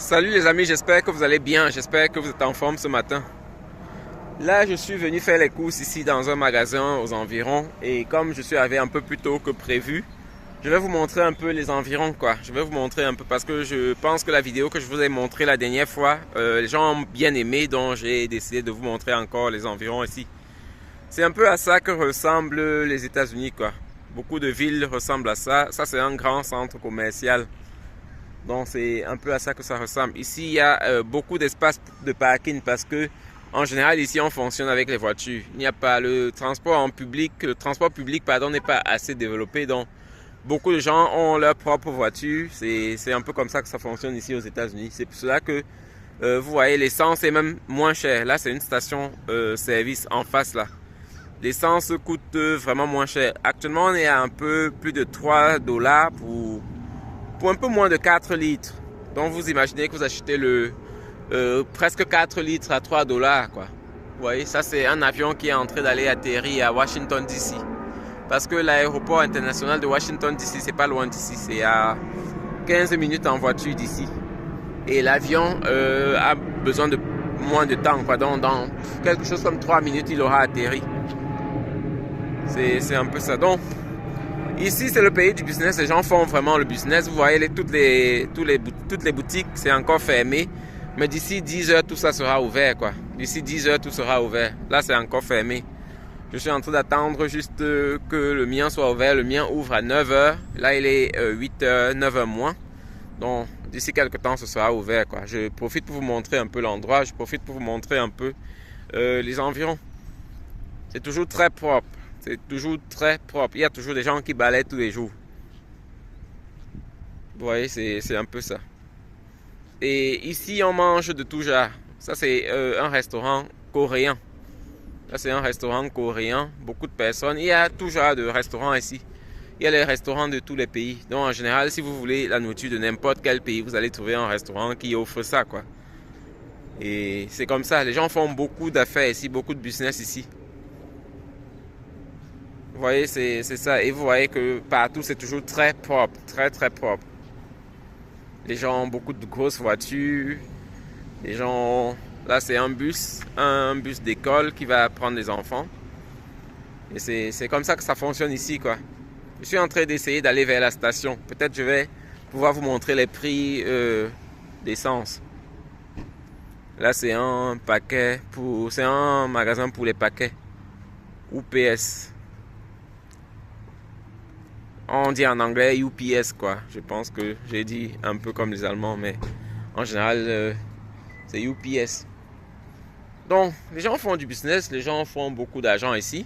Salut les amis, j'espère que vous allez bien, j'espère que vous êtes en forme ce matin. Là, je suis venu faire les courses ici dans un magasin aux environs et comme je suis arrivé un peu plus tôt que prévu, je vais vous montrer un peu les environs quoi. Je vais vous montrer un peu parce que je pense que la vidéo que je vous ai montrée la dernière fois, les gens ont bien aimé, donc j'ai décidé de vous montrer encore les environs ici. C'est un peu à ça que ressemblent les États-Unis quoi. Beaucoup de villes ressemblent à ça. Ça c'est un grand centre commercial. Donc c'est un peu à ça que ça ressemble. Ici il y a beaucoup d'espace de parking parce que en général ici on fonctionne avec les voitures. Il n'y a pas le transport en public, le transport public pardon n'est pas assez développé. Donc beaucoup de gens ont leur propre voiture. C'est un peu comme ça que ça fonctionne ici aux États-Unis. C'est pour cela que vous voyez l'essence est même moins cher. Là c'est une station service en face là. L'essence coûte vraiment moins cher. Actuellement on est à un peu plus de 3 dollars pour un peu moins de 4 litres. Donc vous imaginez que vous achetez presque 4 litres à 3 dollars quoi. Vous voyez, ça c'est un avion qui est en train d'aller atterrir à Washington DC. Parce que l'aéroport international de Washington DC c'est pas loin d'ici, c'est à 15 minutes en voiture d'ici. Et l'avion a besoin de moins de temps quoi. Donc dans quelque chose comme 3 minutes il aura atterri. C'est un peu ça. Donc ici, c'est le pays du business. Les gens font vraiment le business. Vous voyez, toutes les boutiques, c'est encore fermé. Mais d'ici 10 heures, tout ça sera ouvert, quoi. D'ici 10 heures, tout sera ouvert. Là, c'est encore fermé. Je suis en train d'attendre juste que le mien soit ouvert. Le mien ouvre à 9 heures. Là, il est 8 heures, 9 heures moins. Donc, d'ici quelques temps, ce sera ouvert, quoi. Je profite pour vous montrer un peu l'endroit. Je profite pour vous montrer un peu les environs. C'est toujours très propre. C'est toujours très propre. Il y a toujours des gens qui balayent tous les jours. Vous voyez, c'est un peu ça. Et ici, on mange de tout genre. Ça, c'est un restaurant coréen. Là, c'est un restaurant coréen. Beaucoup de personnes. Il y a tout genre de restaurants ici. Il y a les restaurants de tous les pays. Donc, en général, si vous voulez la nourriture de n'importe quel pays, vous allez trouver un restaurant qui offre ça, quoi. Et c'est comme ça. Les gens font beaucoup d'affaires ici, beaucoup de business ici. Vous voyez, c'est ça. Et vous voyez que partout, c'est toujours très propre. Très, très propre. Les gens ont beaucoup de grosses voitures. Les gens... Là, c'est un bus d'école qui va prendre les enfants. Et c'est comme ça que ça fonctionne ici, quoi. Je suis en train d'essayer d'aller vers la station. Peut-être je vais pouvoir vous montrer les prix d'essence. Là, c'est un paquet pour... C'est un magasin pour les paquets. UPS. On dit en anglais UPS quoi. Je pense que j'ai dit un peu comme les Allemands, mais en général c'est UPS. Donc les gens font du business, les gens font beaucoup d'argent ici.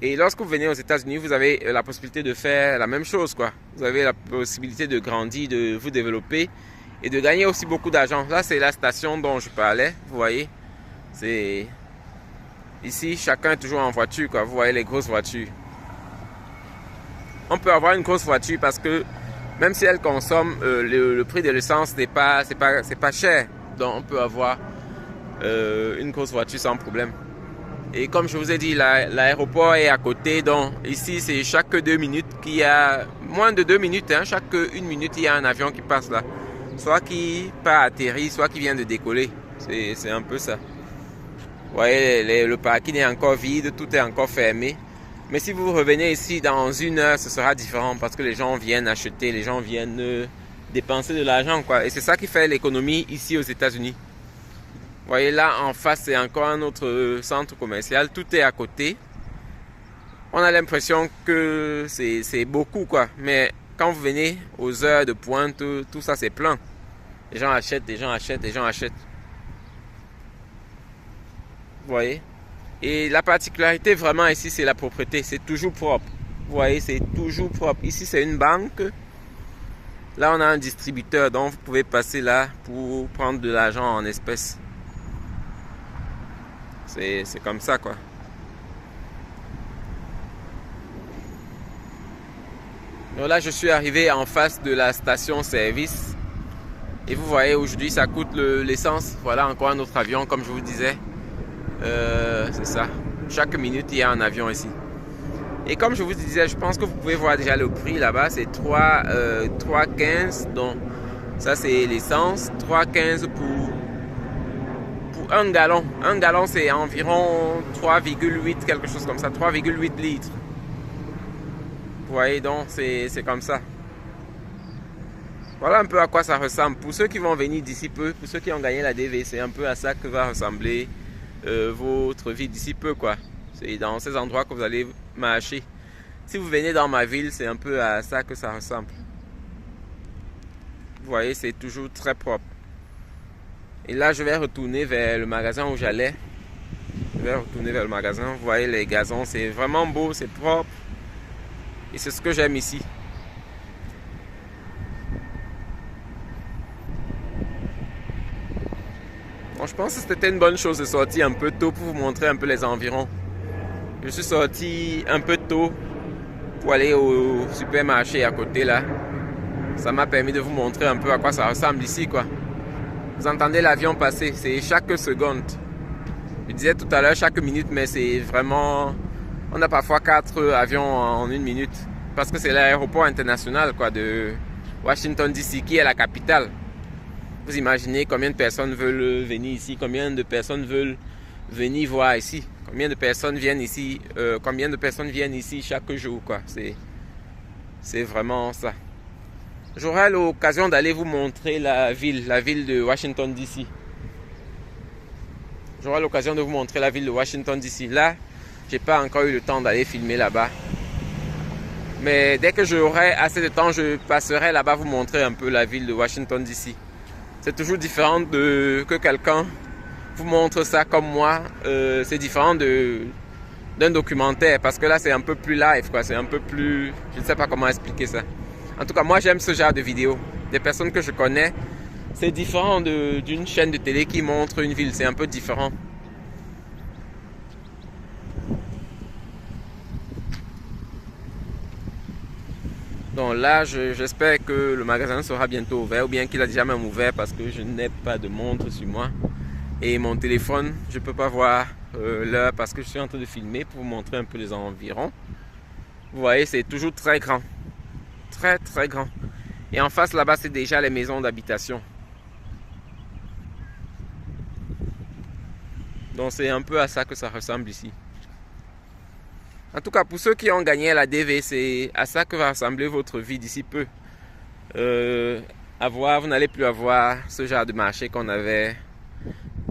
Et lorsque vous venez aux États-Unis, vous avez la possibilité de faire la même chose quoi. Vous avez la possibilité de grandir, de vous développer et de gagner aussi beaucoup d'argent. Là c'est la station dont je parlais. Vous voyez, c'est ici chacun est toujours en voiture quoi. Vous voyez les grosses voitures. On peut avoir une grosse voiture parce que même si elle consomme, le prix de l'essence n'est pas cher. Donc on peut avoir une grosse voiture sans problème. Et comme je vous ai dit, l'aéroport est à côté. Donc ici c'est chaque 2 minutes qu'il y a, moins de 2 minutes, hein, chaque 1 minute il y a un avion qui passe là. Soit qui part atterrir, soit qui vient de décoller. C'est un peu ça. Vous voyez, le parking est encore vide, tout est encore fermé. Mais si vous revenez ici dans 1 heure, ce sera différent parce que les gens viennent acheter, les gens viennent dépenser de l'argent quoi. Et c'est ça qui fait l'économie ici aux États-Unis. Vous voyez là en face, c'est encore un autre centre commercial, tout est à côté. On a l'impression que c'est beaucoup quoi. Mais quand vous venez aux heures de pointe, tout ça c'est plein. Les gens achètent, les gens achètent, les gens achètent. Vous voyez? Et la particularité vraiment ici, c'est la propreté. C'est toujours propre. Vous voyez, c'est toujours propre. Ici, c'est une banque. Là, on a un distributeur. Donc, vous pouvez passer là pour prendre de l'argent en espèces. C'est comme ça, quoi. Donc là, je suis arrivé en face de la station-service. Et vous voyez, aujourd'hui, ça coûte l'essence. Voilà, encore un autre avion, comme je vous disais. C'est ça. Chaque minute, il y a un avion ici. Et comme je vous disais, je pense que vous pouvez voir déjà le prix là-bas. C'est 3,15. Donc, Ça c'est l'essence, 3,15 pour 1 gallon. 1 gallon c'est environ 3,8, quelque chose comme ça, 3,8 litres. Vous voyez donc, c'est comme ça. Voilà un peu à quoi ça ressemble. Pour ceux qui vont venir d'ici peu, pour ceux qui ont gagné la DV, c'est un peu à ça que va ressembler votre vie d'ici peu, quoi. C'est dans ces endroits que vous allez marcher. Si vous venez dans ma ville, c'est un peu à ça que ça ressemble. Vous voyez, c'est toujours très propre. Et là, je vais retourner vers le magasin où j'allais. Je vais retourner vers le magasin. Vous voyez, les gazons, c'est vraiment beau, c'est propre. Et c'est ce que j'aime ici. Bon, je pense que c'était une bonne chose de sortir un peu tôt pour vous montrer un peu les environs. Je suis sorti un peu tôt pour aller au supermarché à côté là. Ça m'a permis de vous montrer un peu à quoi ça ressemble ici, quoi. Vous entendez l'avion passer, c'est chaque seconde. Je disais tout à l'heure chaque minute, mais c'est vraiment... On a parfois 4 avions en 1 minute. Parce que c'est l'aéroport international, quoi, de Washington DC, qui est la capitale. Vous imaginez combien de personnes veulent venir ici, combien de personnes veulent venir voir ici, combien de personnes viennent ici, chaque jour, quoi. C'est vraiment ça. J'aurai l'occasion d'aller vous montrer la ville de Washington DC. J'aurai l'occasion de vous montrer la ville de Washington DC. Là, j'ai pas encore eu le temps d'aller filmer là-bas. Mais dès que j'aurai assez de temps, je passerai là-bas vous montrer un peu la ville de Washington DC. C'est toujours différent que quelqu'un vous montre ça comme moi. C'est différent d'un documentaire parce que là c'est un peu plus live, quoi. C'est un peu plus... Je ne sais pas comment expliquer ça. En tout cas, moi j'aime ce genre de vidéos. Des personnes que je connais, c'est différent d'une chaîne de télé qui montre une ville. C'est un peu différent. Donc là, j'espère que le magasin sera bientôt ouvert ou bien qu'il a déjà même ouvert parce que je n'ai pas de montre sur moi. Et mon téléphone, je ne peux pas voir l'heure parce que je suis en train de filmer pour vous montrer un peu les environs. Vous voyez, c'est toujours très grand. Très, très grand. Et en face, là-bas, c'est déjà les maisons d'habitation. Donc c'est un peu à ça que ça ressemble ici. En tout cas, pour ceux qui ont gagné la DV, c'est à ça que va ressembler votre vie d'ici peu. Vous n'allez plus avoir ce genre de marché qu'on avait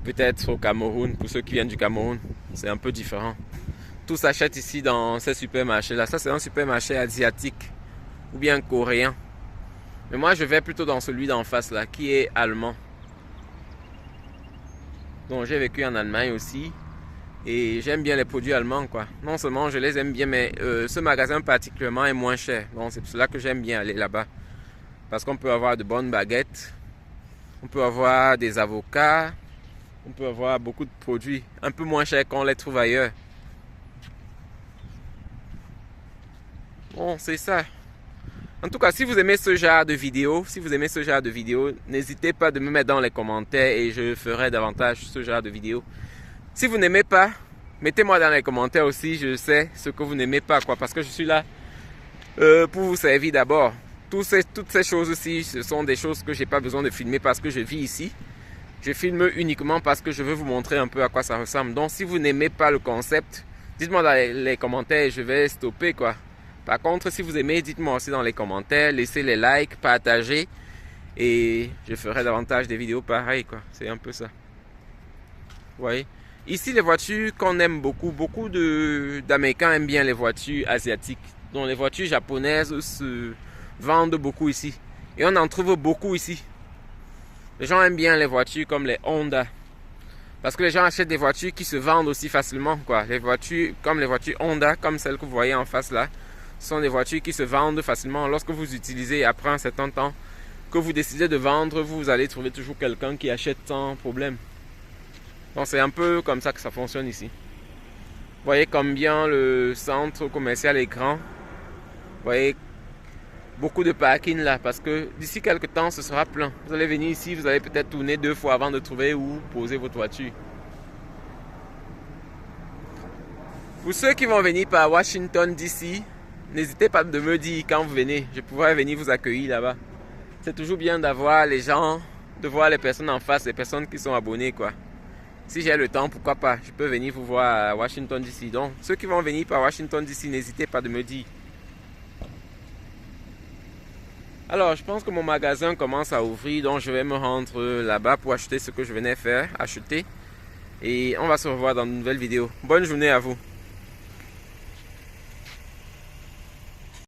peut-être au Cameroun. Pour ceux qui viennent du Cameroun, c'est un peu différent. Tout s'achète ici dans ces supermarchés-là. Ça, c'est un supermarché asiatique ou bien coréen. Mais moi, je vais plutôt dans celui d'en face, là, qui est allemand. Donc, j'ai vécu en Allemagne aussi. Et j'aime bien les produits allemands, quoi. Non seulement je les aime bien, mais ce magasin particulièrement est moins cher. Bon, c'est pour cela que j'aime bien aller là-bas. Parce qu'on peut avoir de bonnes baguettes. On peut avoir des avocats. On peut avoir beaucoup de produits un peu moins chers qu'on les trouve ailleurs. Bon, c'est ça. En tout cas, si vous aimez ce genre de vidéo, n'hésitez pas de me mettre dans les commentaires et je ferai davantage ce genre de vidéos. Si vous n'aimez pas, mettez-moi dans les commentaires aussi, je sais ce que vous n'aimez pas, quoi, parce que je suis là pour vous servir d'abord. Toutes ces choses-ci, ce sont des choses que j'ai pas besoin de filmer parce que je vis ici. Je filme uniquement parce que je veux vous montrer un peu à quoi ça ressemble. Donc, si vous n'aimez pas le concept, dites-moi dans les commentaires et je vais stopper, quoi. Par contre, si vous aimez, dites-moi aussi dans les commentaires, laissez les likes, partagez et je ferai davantage des vidéos pareilles, quoi. C'est un peu ça. Vous voyez? Ici, les voitures qu'on aime beaucoup d'Américains aiment bien les voitures asiatiques. Donc, les voitures japonaises se vendent beaucoup ici. Et on en trouve beaucoup ici. Les gens aiment bien les voitures comme les Honda. Parce que les gens achètent des voitures qui se vendent aussi facilement, quoi. Les voitures comme les voitures Honda, comme celle que vous voyez en face là, sont des voitures qui se vendent facilement. Lorsque vous utilisez après un certain temps, que vous décidez de vendre, vous allez trouver toujours quelqu'un qui achète sans problème. Donc c'est un peu comme ça que ça fonctionne ici. Vous voyez combien le centre commercial est grand. Vous voyez beaucoup de parking là parce que d'ici quelques temps ce sera plein. Vous allez venir ici, vous allez peut-être tourner 2 fois avant de trouver où poser votre voiture. Pour ceux qui vont venir par Washington DC, n'hésitez pas de me dire quand vous venez. Je pourrais venir vous accueillir là-bas. c'est toujours bien d'avoir les gens, de voir les personnes en face, les personnes qui sont abonnées, quoi. Si j'ai le temps, pourquoi pas, je peux venir vous voir à Washington DC. Donc, ceux qui vont venir par Washington DC, n'hésitez pas de me dire. Alors, je pense que mon magasin commence à ouvrir, donc je vais me rendre là-bas pour acheter ce que je venais faire, acheter. Et on va se revoir dans une nouvelle vidéo. Bonne journée à vous.